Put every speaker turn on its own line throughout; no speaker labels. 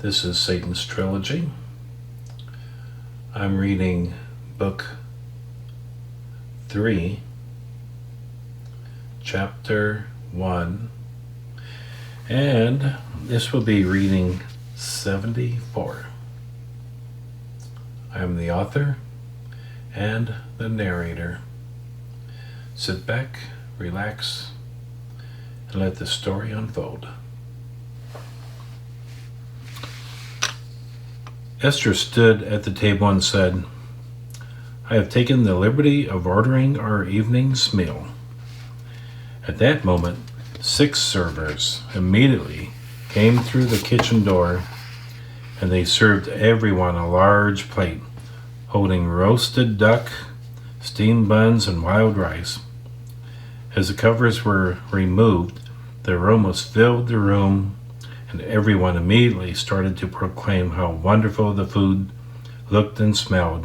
This is Satan's Trilogy. I'm reading Book 3, Chapter 1, and this will be reading 74. I am the author and the narrator. Sit back, relax, and let the story unfold. Esther stood at the table and said, "I have taken the liberty of ordering our evening's meal." At that moment, 6 servers immediately came through the kitchen door, and they served everyone a large plate holding roasted duck, steamed buns, and wild rice. As the covers were removed, the aroma filled the room, and everyone immediately started to proclaim how wonderful the food looked and smelled.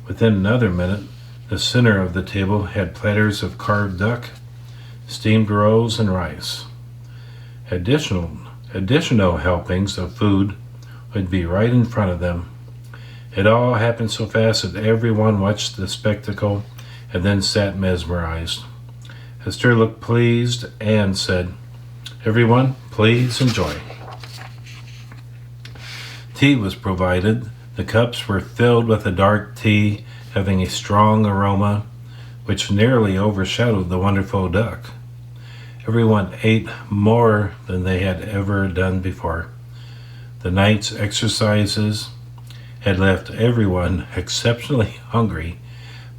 Within another minute, the center of the table had platters of carved duck, steamed rolls, and rice. Additional helpings of food would be right in front of them. It all happened so fast that everyone watched the spectacle and then sat mesmerized. Esther looked pleased and said, "Everyone, please enjoy." Tea was provided. The cups were filled with a dark tea having a strong aroma, which nearly overshadowed the wonderful duck. Everyone ate more than they had ever done before. The night's exercises had left everyone exceptionally hungry,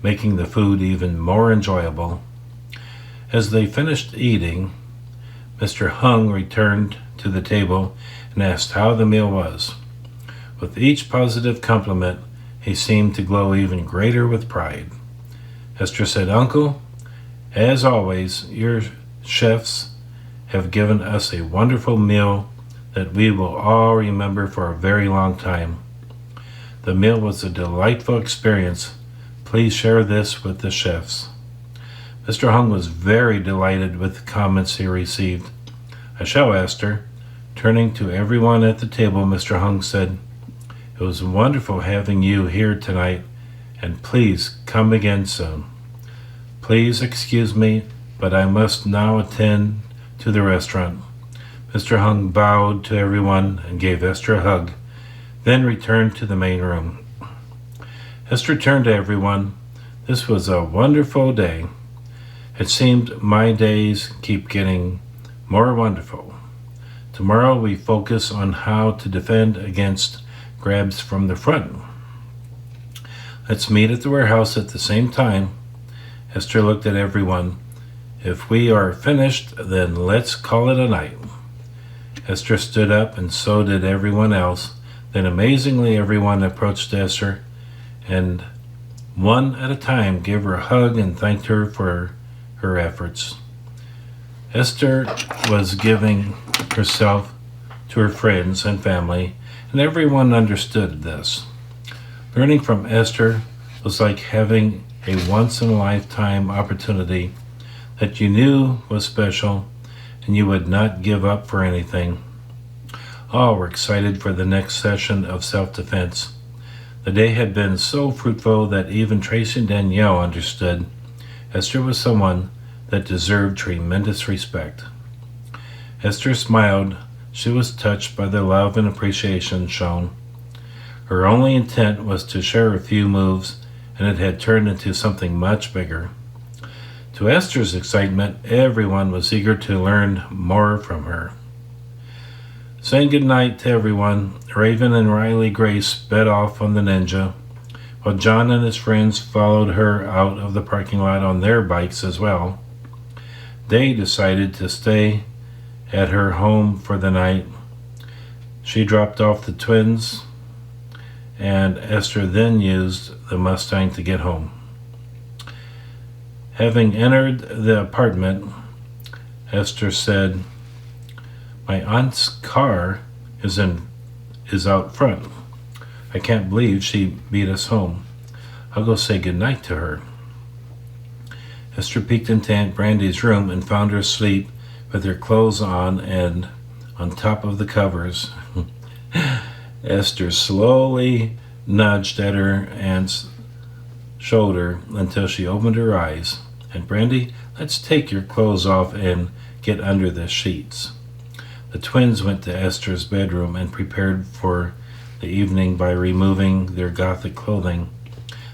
making the food even more enjoyable. As they finished eating, Mr. Hung returned to the table and asked how the meal was. With each positive compliment, he seemed to glow even greater with pride. Esther said, "Uncle, as always, your chefs have given us a wonderful meal that we will all remember for a very long time. The meal was a delightful experience. Please share this with the chefs." Mr. Hung was very delighted with the comments he received. "I shall, Esther." Turning to everyone at the table, Mr. Hung said, "It was wonderful having you here tonight, and please come again soon. Please excuse me, but I must now attend to the restaurant." Mr. Hung bowed to everyone and gave Esther a hug, then returned to the main room. Esther turned to everyone. "This was a wonderful day. It seemed my days keep getting more wonderful. Tomorrow we focus on how to defend against grabs from the front. Let's meet at the warehouse at the same time." Esther looked at everyone. "If we are finished, then let's call it a night." Esther stood up, and so did everyone else. Then amazingly, everyone approached Esther and one at a time gave her a hug and thanked her for her efforts. Esther was giving herself to her friends and family, and everyone understood this. Learning from Esther was like having a once-in-a-lifetime opportunity that you knew was special and you would not give up for anything. All were excited for the next session of self-defense. The day had been so fruitful that even Tracy and Danielle understood Esther was someone that deserved tremendous respect. Esther smiled. She was touched by the love and appreciation shown. Her only intent was to share a few moves, and it had turned into something much bigger. To Esther's excitement, everyone was eager to learn more from her. Saying goodnight to everyone, Raven and Riley Grace sped off on the Ninja, while John and his friends followed her out of the parking lot on their bikes as well. They decided to stay at her home for the night. She dropped off the twins, and Esther then used the Mustang to get home. Having entered the apartment, Esther said, "My aunt's car is out front. I can't believe she beat us home. I'll go say goodnight to her." Esther peeked into Aunt Brandy's room and found her asleep with her clothes on and on top of the covers. Esther slowly nudged at her aunt's shoulder until she opened her eyes. "And Brandy, let's take your clothes off and get under the sheets." The twins went to Esther's bedroom and prepared for the evening by removing their gothic clothing.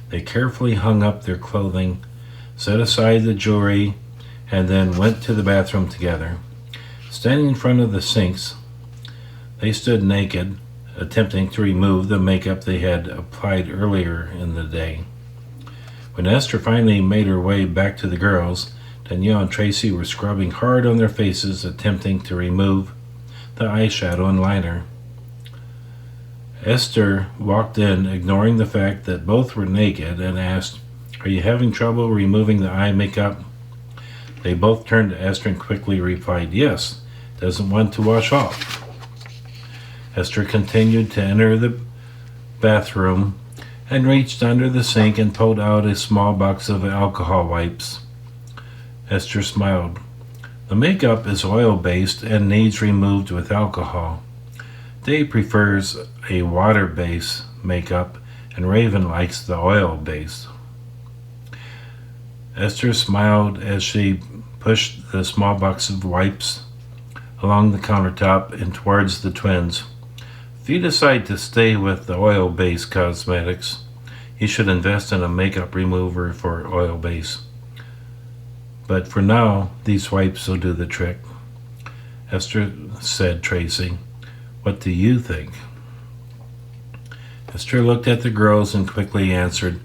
They carefully hung up their clothing, set aside the jewelry, and then went to the bathroom together. Standing in front of the sinks, they stood naked, attempting to remove the makeup they had applied earlier in the day. When Esther finally made her way back to the girls, Danielle and Tracy were scrubbing hard on their faces, attempting to remove the eyeshadow and liner. Esther walked in, ignoring the fact that both were naked, and asked, "Are you having trouble removing the eye makeup?" They both turned to Esther and quickly replied, "Yes, doesn't want to wash off." Esther continued to enter the bathroom and reached under the sink and pulled out a small box of alcohol wipes. Esther smiled. "The makeup is oil-based and needs removed with alcohol. Dave prefers a water-based makeup, and Raven likes the oil-based." Esther smiled as she pushed the small box of wipes along the countertop and towards the twins. "If you decide to stay with the oil-based cosmetics, you should invest in a makeup remover for oil-based. But for now, these wipes will do the trick." Esther said, "Tracy, what do you think?" Esther looked at the girls and quickly answered,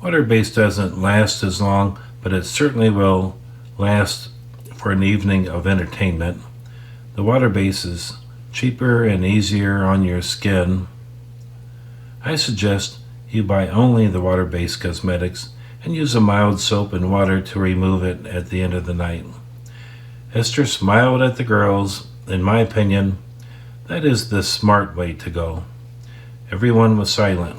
"Water-based doesn't last as long, but it certainly will last for an evening of entertainment. The water-based is cheaper and easier on your skin. I suggest you buy only the water-based cosmetics and use a mild soap and water to remove it at the end of the night." Esther smiled at the girls. "In my opinion, that is the smart way to go." Everyone was silent.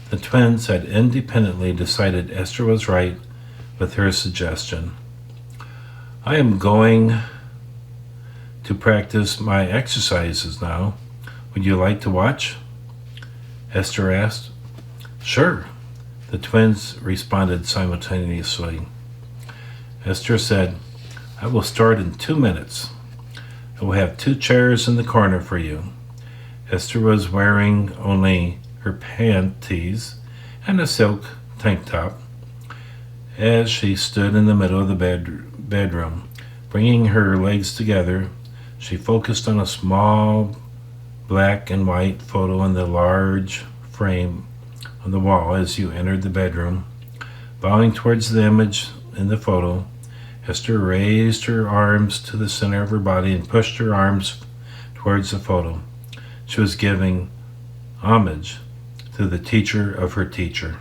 The twins had independently decided Esther was right with her suggestion. "I am going to practice my exercises now. Would you like to watch?" Esther asked. "Sure," the twins responded simultaneously. Esther said, "I will start in 2 minutes. I will have 2 chairs in the corner for you." Esther was wearing only her panties and a silk tank top. As she stood in the middle of the bedroom, bringing her legs together, she focused on a small black and white photo in the large frame on the wall as you entered the bedroom. Bowing towards the image in the photo, Esther raised her arms to the center of her body and pushed her arms towards the photo. She was giving homage to the teacher of her teacher.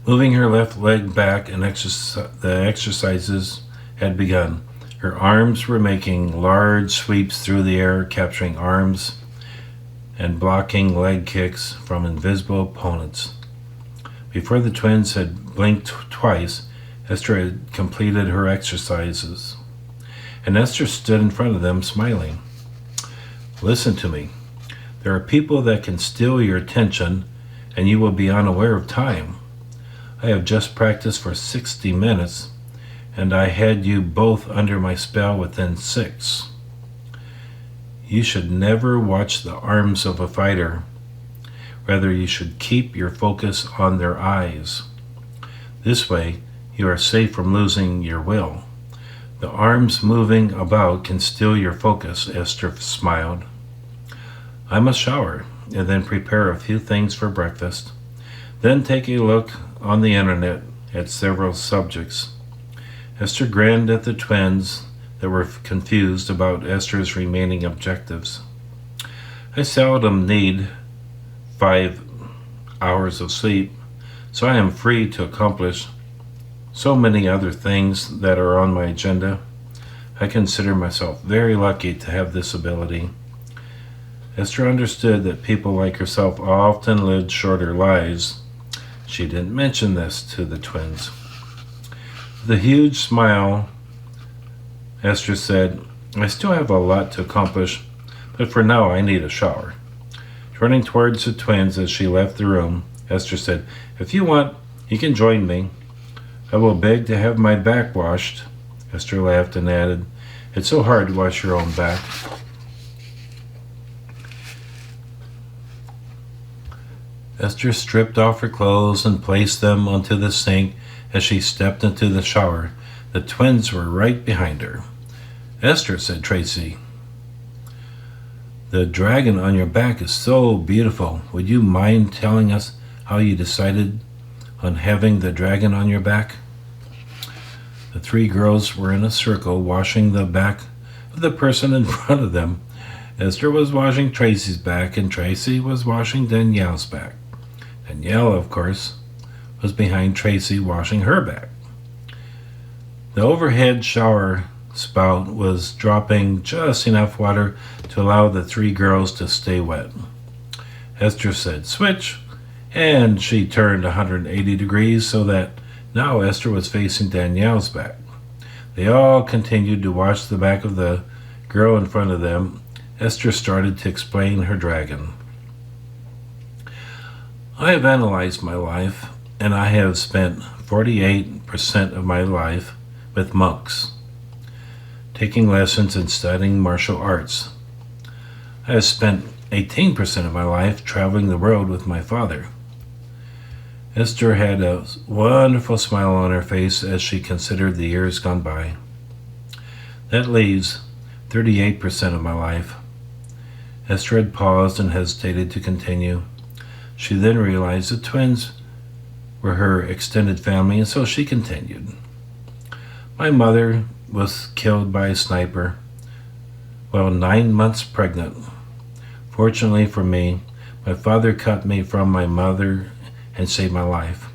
Moving her left leg back, and the exercises had begun. Her arms were making large sweeps through the air, capturing arms and blocking leg kicks from invisible opponents. Before the twins had blinked twice, Esther had completed her exercises, and Esther stood in front of them smiling. "Listen to me. There are people that can steal your attention, and you will be unaware of time. I have just practiced for 60 minutes, and I had you both under my spell within 6. You should never watch the arms of a fighter. Rather, you should keep your focus on their eyes. This way, you are safe from losing your will. The arms moving about can steal your focus," Esther smiled. "I must shower and then prepare a few things for breakfast. Then take a look on the internet at several subjects." Esther grinned at the twins that were confused about Esther's remaining objectives. "I seldom need 5 hours of sleep, so I am free to accomplish so many other things that are on my agenda. I consider myself very lucky to have this ability." Esther understood that people like herself often lived shorter lives. She didn't mention this to the twins. With a huge smile, Esther said, "I still have a lot to accomplish, but for now I need a shower. Turning towards the twins as she left the room, Esther said, "If you want, you can join me. I will beg to have my back washed." Esther laughed and added, "It's so hard to wash your own back." Esther stripped off her clothes and placed them onto the sink as she stepped into the shower. The twins were right behind her. "Esther," said Tracy, "the dragon on your back is so beautiful. Would you mind telling us how you decided on having the dragon on your back?" The three girls were in a circle washing the back of the person in front of them. Esther was washing Tracy's back and Tracy was washing Danielle's back. Danielle, of course, was behind Tracy washing her back. The overhead shower spout was dropping just enough water to allow the three girls to stay wet. Esther said, "Switch," and she turned 180 degrees so that now Esther was facing Danielle's back. They all continued to wash the back of the girl in front of them. Esther started to explain her dragon. "I have analyzed my life, and I have spent 48% of my life with monks, taking lessons and studying martial arts. I have spent 18% of my life traveling the world with my father." Esther had a wonderful smile on her face as she considered the years gone by. "That leaves 38% of my life." Esther had paused and hesitated to continue. She then realized the twins were her extended family, and so she continued. "My mother was killed by a sniper while 9 months pregnant. Fortunately for me, my father cut me from my mother and saved my life.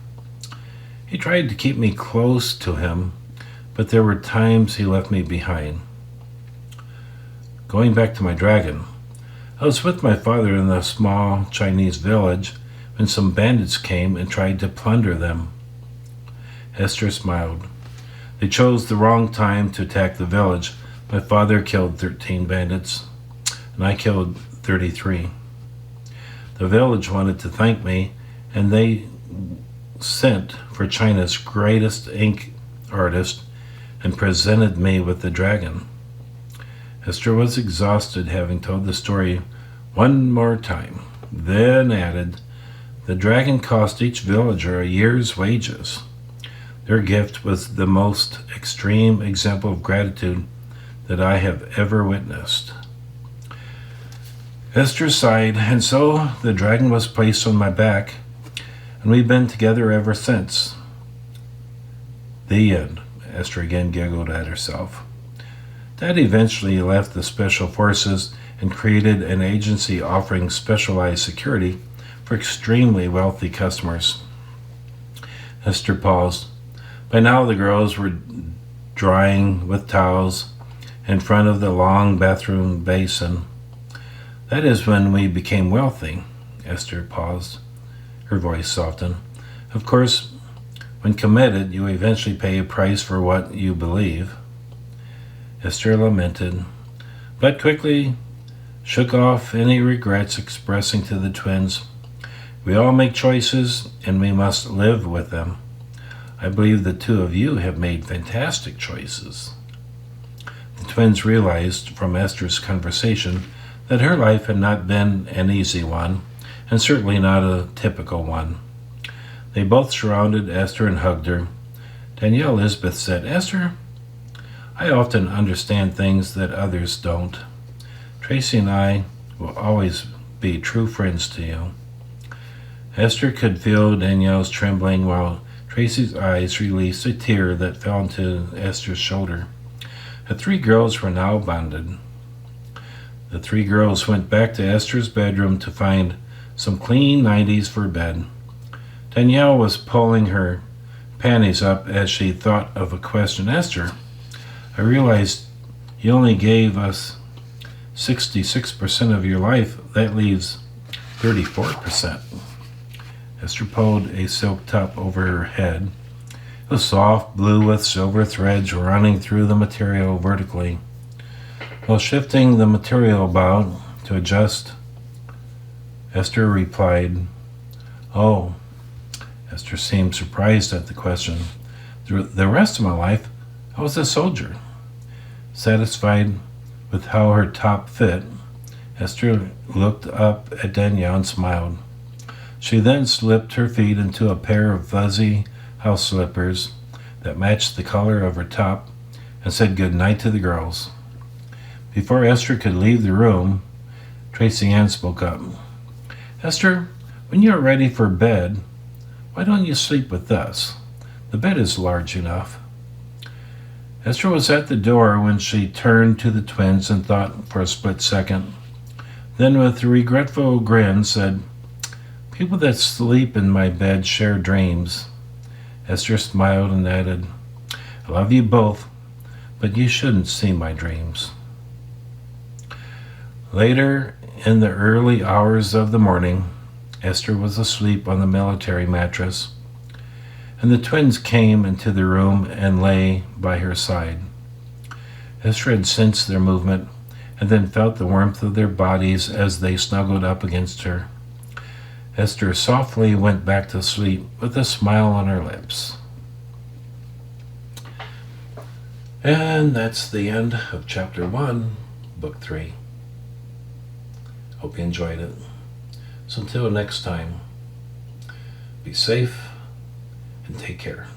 He tried to keep me close to him, but there were times he left me behind. Going back to my dragon, I was with my father in a small Chinese village when some bandits came and tried to plunder them." Esther smiled. "They chose the wrong time to attack the village. My father killed 13 bandits, and I killed 33. The village wanted to thank me, and they sent for China's greatest ink artist and presented me with the dragon." Esther was exhausted having told the story one more time, then added, "The dragon cost each villager a year's wages. Their gift was the most extreme example of gratitude that I have ever witnessed." Esther sighed, "And so the dragon was placed on my back, and we've been together ever since." The end. Esther again giggled at herself. Dad eventually left the Special Forces and created an agency offering specialized security for extremely wealthy customers. Esther paused. By now the girls were drying with towels in front of the long bathroom basin. "That is when we became wealthy." Esther paused. Her voice softened. "Of course, when committed, you eventually pay a price for what you believe." Esther lamented, but quickly shook off any regrets, expressing to the twins, "We all make choices, and we must live with them. I believe the two of you have made fantastic choices." The twins realized from Esther's conversation that her life had not been an easy one, and certainly not a typical one. They both surrounded Esther and hugged her. Danielle Elizabeth said, "Esther, I often understand things that others don't. Tracy and I will always be true friends to you." Esther could feel Danielle's trembling while Tracy's eyes released a tear that fell onto Esther's shoulder. The three girls were now bonded. The three girls went back to Esther's bedroom to find some clean 90s for bed. Danielle was pulling her panties up as she thought of a question. "Esther, I realized you only gave us 66% of your life. That leaves 34%. Esther pulled a silk top over her head. It was soft blue with silver threads running through the material vertically. While shifting the material about, to adjust. Esther replied, "Oh." Esther seemed surprised at the question. The rest of my life, I was a soldier. Satisfied with how her top fit, Esther looked up at Danielle and smiled. She then slipped her feet into a pair of fuzzy house slippers that matched the color of her top and said good night to the girls. Before Esther could leave the room, Tracy Ann spoke up. "Esther, when you are ready for bed, why don't you sleep with us? The bed is large enough." Esther was at the door when she turned to the twins and thought for a split second. Then with a regretful grin said, "People that sleep in my bed share dreams." Esther smiled and added, "I love you both, but you shouldn't see my dreams." Later, in the early hours of the morning, Esther was asleep on the military mattress, and the twins came into the room and lay by her side. Esther had sensed their movement and then felt the warmth of their bodies as they snuggled up against her. Esther softly went back to sleep with a smile on her lips. And that's the end of Chapter 1, Book 3. Hope you enjoyed it. So until next time, be safe and take care.